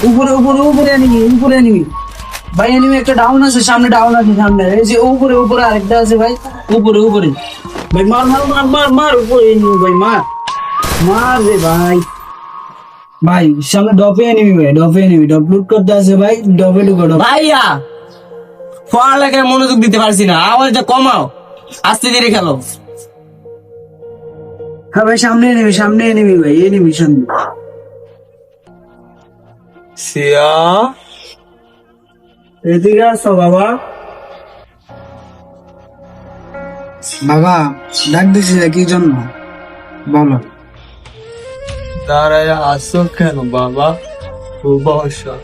উপরে উপরে উপরে এনিমি, উপরে এনিমি ভাই, এনিমি একটা ডাউন আছে, সামনে ডাউন আছে, সামনে এই যে উপরে উপরে আরেকটা আছে ভাই, উপরে উপরে ভাই, মার মার মার মার মার, উপরে এনিমি ভাই, মার মার রে ভাই। ভাই সামনে ডপে এনিমি ভাই, ডপে এনিমি, ডপ লুট করতে আছে ভাই, ডপে ঢুকো ডপ। ভাইয়া পড়ালেখায় মনোযোগ দিতে পারছি না, আওয়াজটা কমাও, আস্তে ধীরে খেলো। হ্যাঁ ভাই, সামনে এনিমি ভাই, এনিমি সামনে। সিয়া এদিকে আসো বাবা। বাবা ডাক দিছি কি জন্য বলো? দাঁড়ায় আসো কেন বাবা? বসো।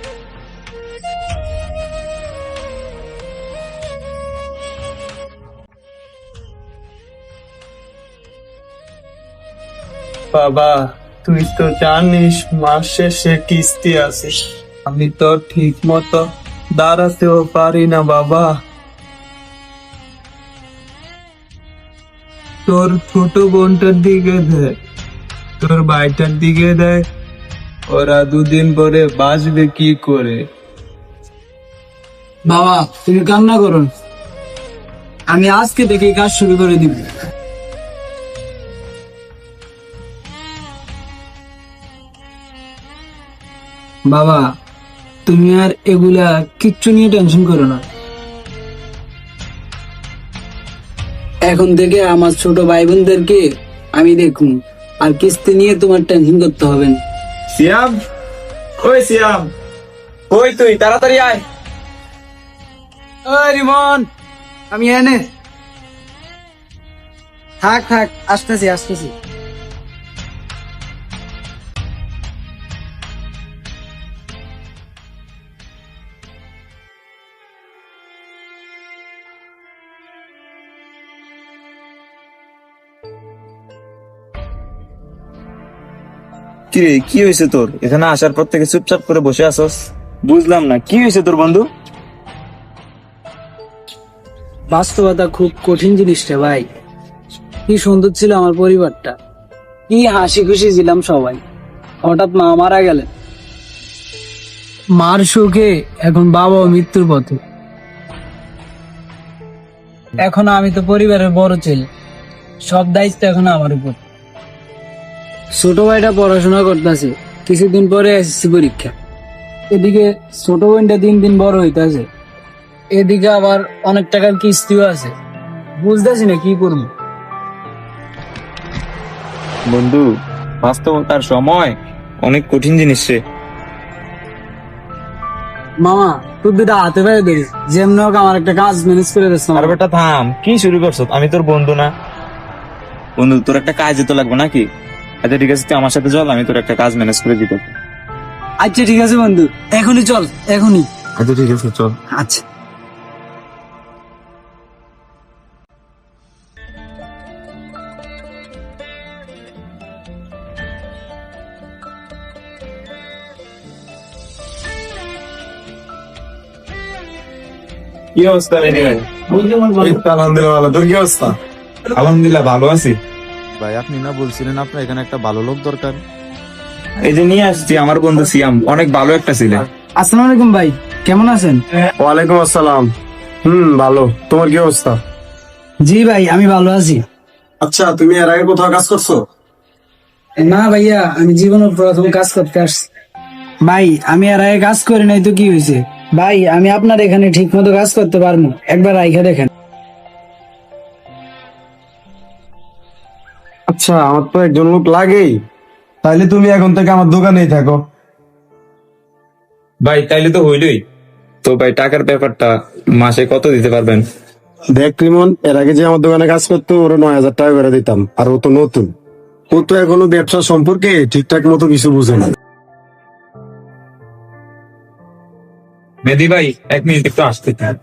বাবা তুই তো জানিস মাস শেষে কিস্তি আছে, আমি তো ঠিক মতো দাঁড়াতেও পারি না বাবা। তোর ছোট বোনটার দিকে দেখ, তোর ভাইটার দিকে দেখ, ওরা দুদিন পরে বাঁচবে কি করে? বাবা তুমি কান্না করো না। আমি আজকে থেকে কাজ শুরু করে দিব। বাবা তুমি আর এগুলা কিচ্ছু নিয়ে টেনশন করো না। এখন থেকে আমার ছোট ভাই বোনদেরকে আমি দেখুন, আর কিস্তি নিয়ে তোমার টেনশন করতে হবে না। সিয়াম, ওই সিয়াম, ওই তুই তাড়াতাড়ি আয়। ওই রিমন, আমি এনে থাক থাক, আসতেছি আসতেছি। কিরে কি হয়েছে তোর? এখানে আসার পর থেকে চুপচাপ করে বসে আছস, বুঝলাম না কি হয়েছে তোর বন্ধু? বাস্তবতা খুব কঠিন জিনিসটা ভাই। কি সুন্দর ছিল আমার পরিবারটা, কি হাসি খুশি ছিলাম সবাই, হঠাৎ মা মারা গেলেন। মার শোকে এখন বাবা মৃত্যুর পথে। এখন আমি তো পরিবারের বড় ছেলে, সব দায়িত্ব এখন আমার উপর। ছোট ভাইটা পড়াশোনা করতেছে, কিছুদিন পরে এসএসসি পরীক্ষা। এদিকে ছোট বোনটা দিন দিন বড় হইতাছে, এদিকে আবার অনেক টাকার কিস্তিও আছে, বুঝতেছি না কি করবো। বন্ধু, বাস্তবতার সময় অনেক কঠিন জিনিস রে। মামা তুই দুটা হাতে পায়ে ধরি, যেমন হোক আমার একটা কাজ ম্যানেজ করে দিস। আর বেটা থাম, কি শুরু করছ? আমি তোর বন্ধু না? বন্ধু তোর একটা কাজে তো লাগবে নাকি? আচ্ছা ঠিক আছে, তুই আমার সাথে চল, আমি তোর একটা কাজ ম্যানেজ করে দিতে। আচ্ছা ঠিক আছে বন্ধু, এখনই চল, এখনই। আচ্ছা ঠিক আছে চল। আচ্ছা কি অবস্থা রে ভাই? আলহামদুলিল্লাহ ভালো, তোর কি অবস্থা? আলহামদুলিল্লাহ ভালো আছি। ভাই আপনি না বলছিলেন আপনার এখানে একটা ভালো লোক দরকার? এই যে নিয়ে আসছি আমার বন্ধু সিয়াম, অনেক ভালো একটা ছেলে। আসসালামু আলাইকুম ভাই, কেমন আছেন? ওয়ালাইকুম আসসালাম। ভালো, তোমার কি অবস্থা? জি ভাই আমি ভালো আছি। আচ্ছা, তুমি এর আগে কোথাও কাজ করছো? না ভাইয়া, আমি জীবনের প্রথম কাজ করতে আসছি। ভাই আমি আর আগে কাজ করি নাই তো কি হয়েছে? ভাই আমি আপনার এখানে ঠিক মতো কাজ করতে পারবো, একবার আইখা দেখেন। আচ্ছা, আমার তো একজন লোক লাগেই, তাইলে তুমি এখন থেকে আমার দোকানেই থাকো। ভাই তাইলে তো হইলই। তো ভাই টাকার ব্যাপারটা মাসে কত দিতে পারবেন? দেখ রিমন, এর আগে যে আমার দোকানে কাজ করতো ওরা 9,000 টাকা করে দিতাম, আর ও তো নতুন, ও তো এখনো ব্যবসা সম্পর্কে ঠিকঠাক মতো কিছু বুঝে না। মেদি ভাই 1 মিনিট একটু আসতে চান।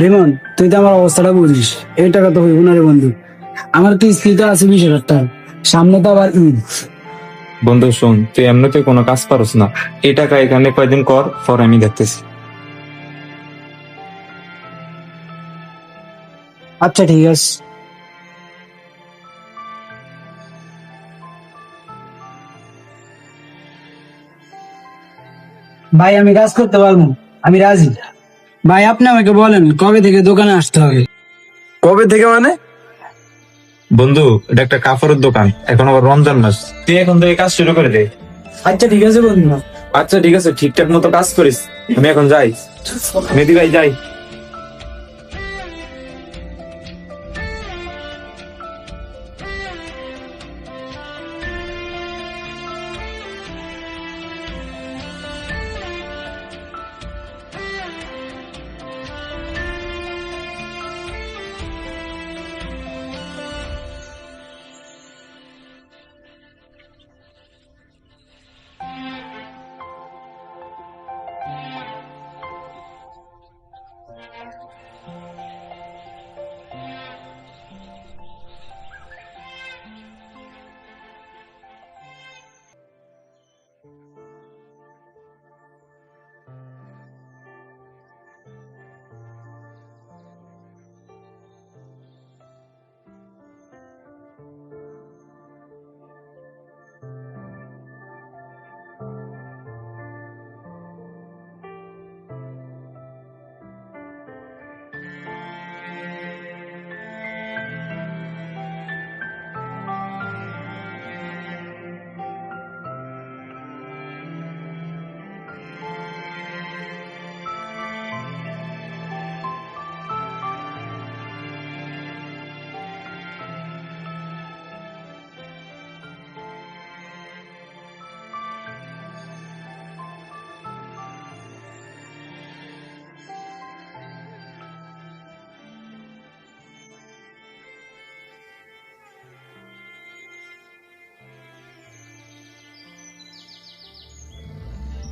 রিমন তুই তো আমার অবস্থাটা বুঝিস, এই টাকা তো হইব না রে বন্ধু। আমার তো স্ত্রী তো আছে 20,000 টাকা, সামনে তো আবার ঈদ। বন্ধু শোন, তুই এমনিতে কোনো কাজ পারস না, এই টাকা এখানে কয়দিন কর, পর আমি দেখতেছি। আচ্ছা ঠিক আছে। ভাই আমি কাজ করতে পারবো, আমি রাজি। ভাই আপনি আমাকে বলেন কবে থেকে দোকানে আসতে হবে? কবে থেকে মানে? বন্ধু, এটা একটা কাপড়ের দোকান, এখন আবার রমজান মাস, তুই এখন থেকে কাজ শুরু করে দে। আচ্ছা ঠিক আছে বন্ধু। আচ্ছা ঠিক আছে, ঠিকঠাক মতো কাজ করিস। আমি এখন যাই, মেহেদী ভাই যাই।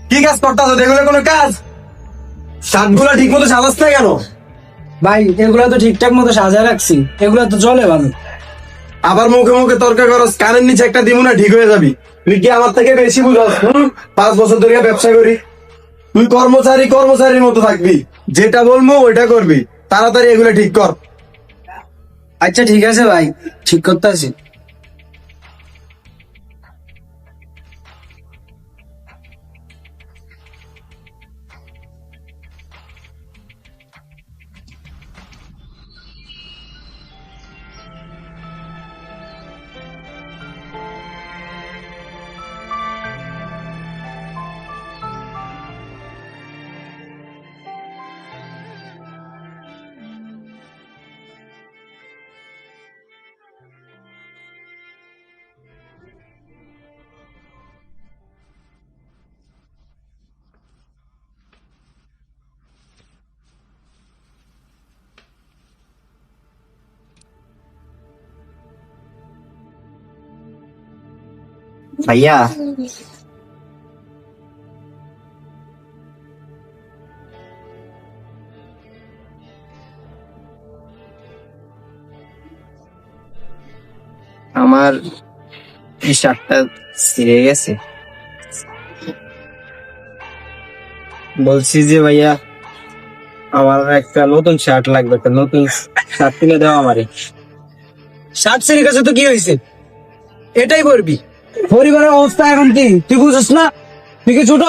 কি কাজ করতেছো? এগুলো কোনো কাজ? শার্টগুলো ঠিক মতো সাজাস না কেন? ভাই এগুলা তো ঠিকঠাক মতো সাজায় রাখছি, এগুলা তো চলে ভালো। আবার মুখে মুখে তর্ক করস, কানের নিচে একটা দিমু না ঠিক হয়ে যাবি। তুই কি আমার থেকে বেশি বুঝাস? 5 বছর ধরে ব্যবসা করি। তুই কর্মচারীর মতো থাকবি, যেটা বলবো ওইটা করবি। তাড়াতাড়ি এগুলো ঠিক কর। আচ্ছা ঠিক আছে ভাই, ঠিক করতে আছি। ভাইয়া, আমার টি শার্টটা ছিঁড়ে গেছে। বলছি যে ভাইয়া, আমার একটা নতুন শার্ট লাগবে, একটা নতুন শার্ট কিনে দাও আমারে। শার্ট ছেড়ে গেছে তো কি হয়েছে, এটাই করবি। পরিবারের অবস্থা এখন কি তুই বুঝছ না? তুই কি ছোট?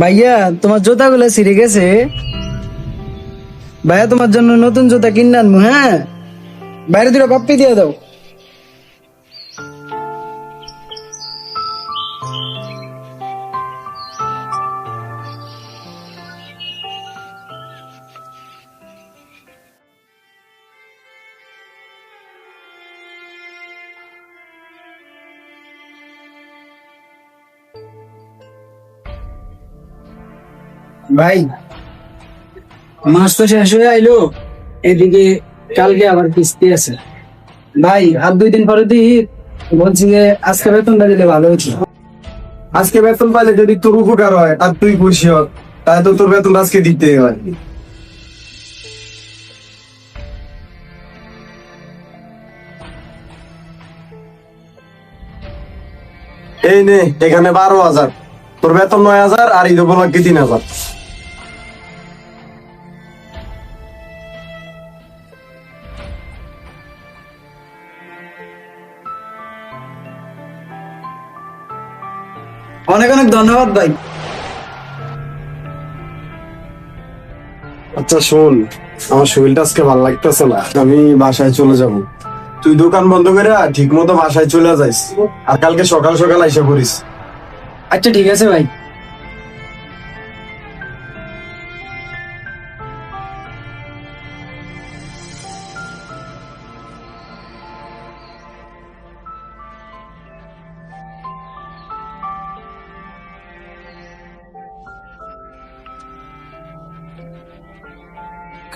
ভাইয়া তোমার জুতাগুলো ছিঁড়ে গেছে, ভাইয়া তোমার জন্য নতুন জুতা কিনে আনবো। হ্যাঁ, বাইরে দুটো কপি দিয়ে দাও। ভাই মাস তো শেষ হয়ে আইলো, এদিকে কালকে আবার কিস্তি আছে ভাই, আর 2 দিন পরে দিই। বলছি যে আজকে বেতনটা দিলে ভালো হতো। আজকে বেতন পাইলে যদি তোর উপকার হয় আর তুই খুশি হ, তাহলে তো তোর বেতন আজকে দিতে হয়। এই নে, এখানে 12,000, তোর বেতন 9,000 আর ঈদ উপলক্ষে 3,000। অনেক অনেক ধন্যবাদ ভাই। আচ্ছা শোন, আমার শরীরটা আজকে ভালো লাগতেছে না, আমি বাসায় চলে যাব। তুই দোকান বন্ধ করে ঠিক মতো বাসায় চলে যাইস, আর কালকে সকাল সকাল আইসা পড়িস। আচ্ছা ঠিক আছে ভাই।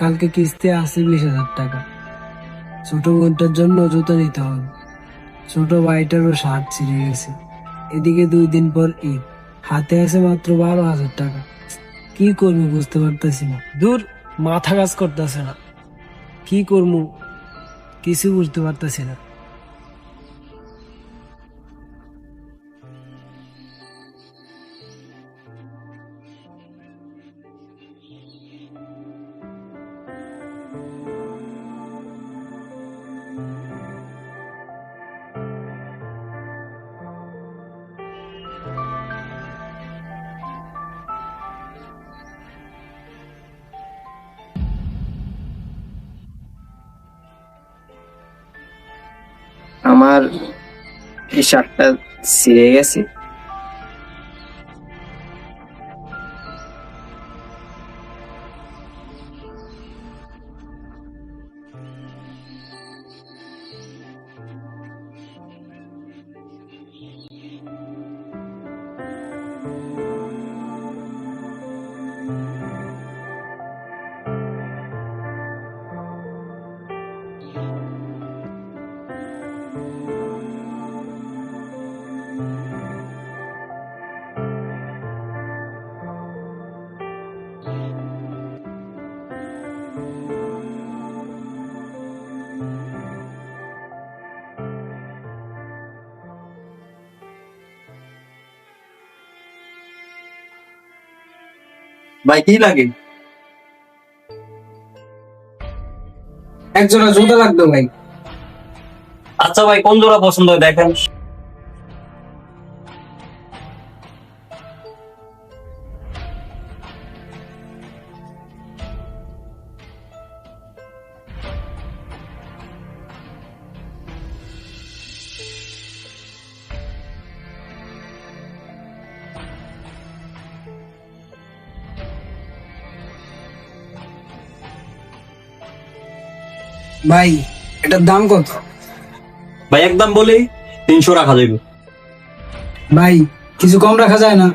কালকে কিস্তি আছে 20,000 টাকা। ছোট বোনটার জন্য জুতো নিতে হবে, ছোট ভাইটারও শার্ট ছিঁড়ে গেছে। এদিকে 2 দিন পর ঈদ, হাতে আছে মাত্র 12,000 টাকা। কি করবো বুঝতে পারতেছি না। দূর, মাথা কাজ করতেছে না, কি করবো কিছু বুঝতে পারতেছি না। আমার এই শার্টটা ছিঁড়ে গেছে। ভাই কি লাগে? একজোড়া জুতো লাগতো ভাই। আচ্ছা ভাই, কোন জোড়া পছন্দ হয় দেখেন। ভাই এটার দাম কত? ভাই একদম বলি 300 রাখা যাবে। ভাই কিছু কম রাখা যায় না?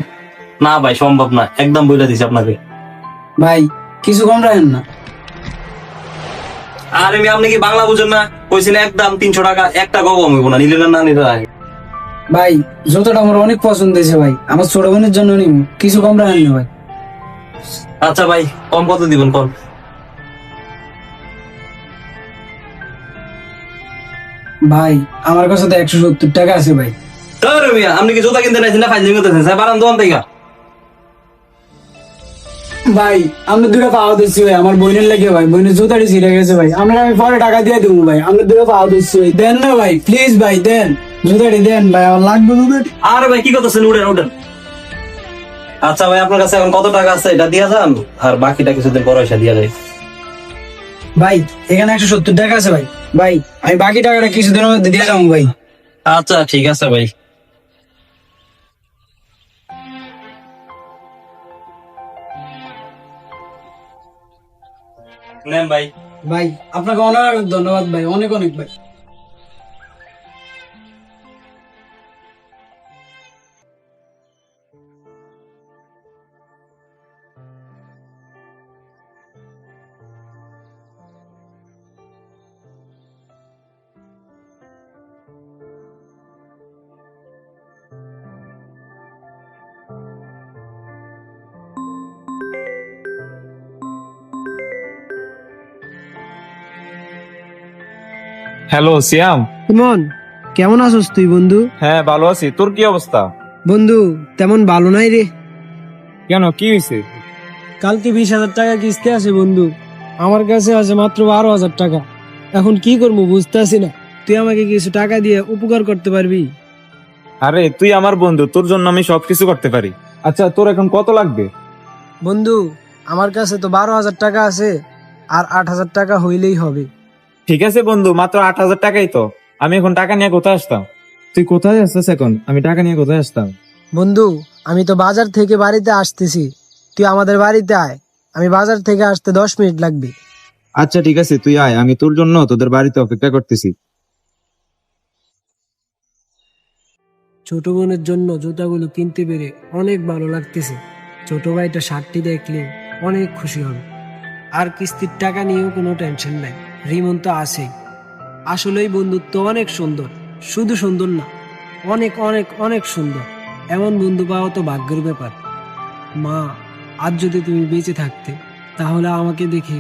না ভাই সম্ভব না, একদম বলে দিছি আপনাকে। ভাই কিছু কম রাখেন না? আর আমি, আপনি কি বাংলা বুঝেন না? কইছিল একদম 300 টাকা, একটা কম হইব না, নিলে না নিলে না। ভাই জুতোটা আমার অনেক পছন্দ হয়েছে ভাই, আমার ছোট বোনের জন্য নিব, কিছু কম রাখেন না ভাই। আচ্ছা ভাই, কম কত দিবেন কম? ভাই আমার কাছে তো 170 টাকা আছে ভাই। তাহলে মিয়া, আপনি কি জুতা কিনতে নাইছেন না ফাইজিং করতেছেন? স্যার বারান দোকান থেকে। ভাই আমরা দুটো পাওয়া দিচ্ছি ভাই, আমার বোনের লাগে ভাই, বোনের জুতাটি ছিঁড়ে গেছে ভাই, আমরা আমি পরে টাকা দিয়ে দেবো ভাই, আমরা দুটো পাওয়া দিচ্ছি ভাই, দেন না ভাই প্লিজ ভাই, দেন জুতাটি দেন ভাই, আমার লাগবে জুতাটি। আরে ভাই কি করতেছেন, উঠেন উঠেন। আচ্ছা ভাই, আপনার কাছে এখন কত টাকা আছে এটা দিয়া যান, আর বাকিটা কিছুদিন পরে এসে দিয়া যায়। ভাই এখানে 170 টাকা আছে ভাই, ভাই আমি বাকি টাকাটা কিছুদিনের মধ্যে দিয়ে যাবো ভাই। আচ্ছা ঠিক আছে ভাই। নেন ভাই। ভাই আপনাকে অনেক অনেক ধন্যবাদ ভাই, অনেক অনেক ভাই। হ্যালো সিয়াম। ইমন, কেমন আছিস তুই বন্ধু? হ্যাঁ ভালো আছি, তোর কি অবস্থা? বন্ধু তেমন ভালো নাই রে। কেন, কি হয়েছে? কালকে 20,000 টাকা কিস্তি আছে বন্ধু, আমার কাছে আছে মাত্র 12,000 টাকা। এখন কি করবো বুঝতেছি না। তুই আমাকে কিছু টাকা দিয়ে উপকার করতে পারবি? আরে তুই আমার বন্ধু, তোর জন্য আমি সবকিছু করতে পারি। আচ্ছা তোর এখন কত লাগবে? বন্ধু আমার কাছে তো 12,000 টাকা আছে, আর 8,000 টাকা হইলেই হবে। ঠিক আছে বন্ধু, মাত্র 8,000 টাকাই তো। আমি এখন টাকা নিয়ে কোথায় আসতাম? তুই কোথায় আসছিস এখন? আমি টাকা নিয়ে কোথায় আসতাম? বন্ধু আমি তো বাজার থেকে বাড়িতে আসতেছি, তুই আমাদের বাড়িতে আয়। আমি বাজার থেকে আসতে 10 মিনিট লাগবে। আচ্ছা ঠিক আছে, তুই আয়, আমি তোর জন্য তোদের বাড়িতে অপেক্ষা করতেছি। ছোট বোনের জন্য জুতাগুলো কিনতে পেরে অনেক ভালো লাগতেছে। ছোট ভাইটা শার্টটি দেখলে অনেক খুশি হবে। আর কিস্তির টাকা নিয়েও কোনো টেনশন নাই, রিমন তো আছেই। আসলেই বন্ধুত্ব অনেক সুন্দর, শুধু সুন্দর না, অনেক অনেক অনেক সুন্দর। এমন বন্ধু পাওয়া তো ভাগ্যের ব্যাপার। মা, আজ যদি তুমি বেঁচে থাকতে তাহলে আমাকে দেখে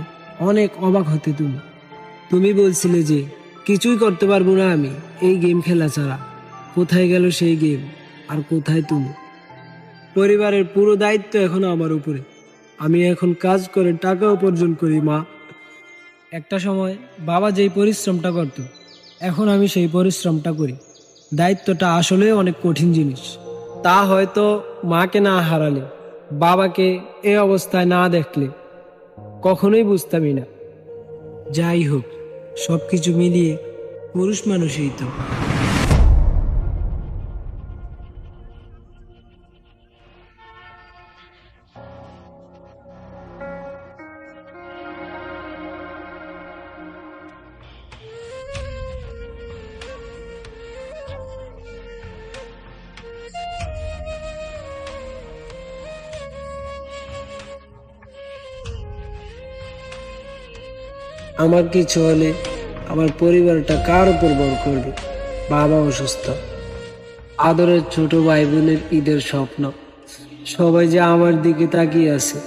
অনেক অবাক হতে তুমি। তুমি বলছিলে যে কিছুই করতে পারবো না আমি এই গেম খেলা ছাড়া। কোথায় গেল সেই গেম, আর কোথায় তুমি? পরিবারের পুরো দায়িত্ব এখন আমার উপরে। আমি এখন কাজ করে টাকা উপার্জন করি মা। একটা সময় বাবা যেই পরিশ্রমটা করত, এখন আমি সেই পরিশ্রমটা করি। দায়িত্বটা আসলে অনেক কঠিন জিনিস। তা হয়তো মাকে না হারালে, বাবাকে এই অবস্থায় না দেখলে কখনোই বুঝতামই না। যাই হোক, সবকিছু মিলিয়ে পুরুষ মানুষই তো। আমার কিছু হলে আমার পরিবারটা কার উপর ভর করবে? বাবা অসুস্থ, আদরের ছোট ভাই বোনের ঈদের স্বপ্ন, সবাই যে আমার দিকে তাকিয়ে আছে।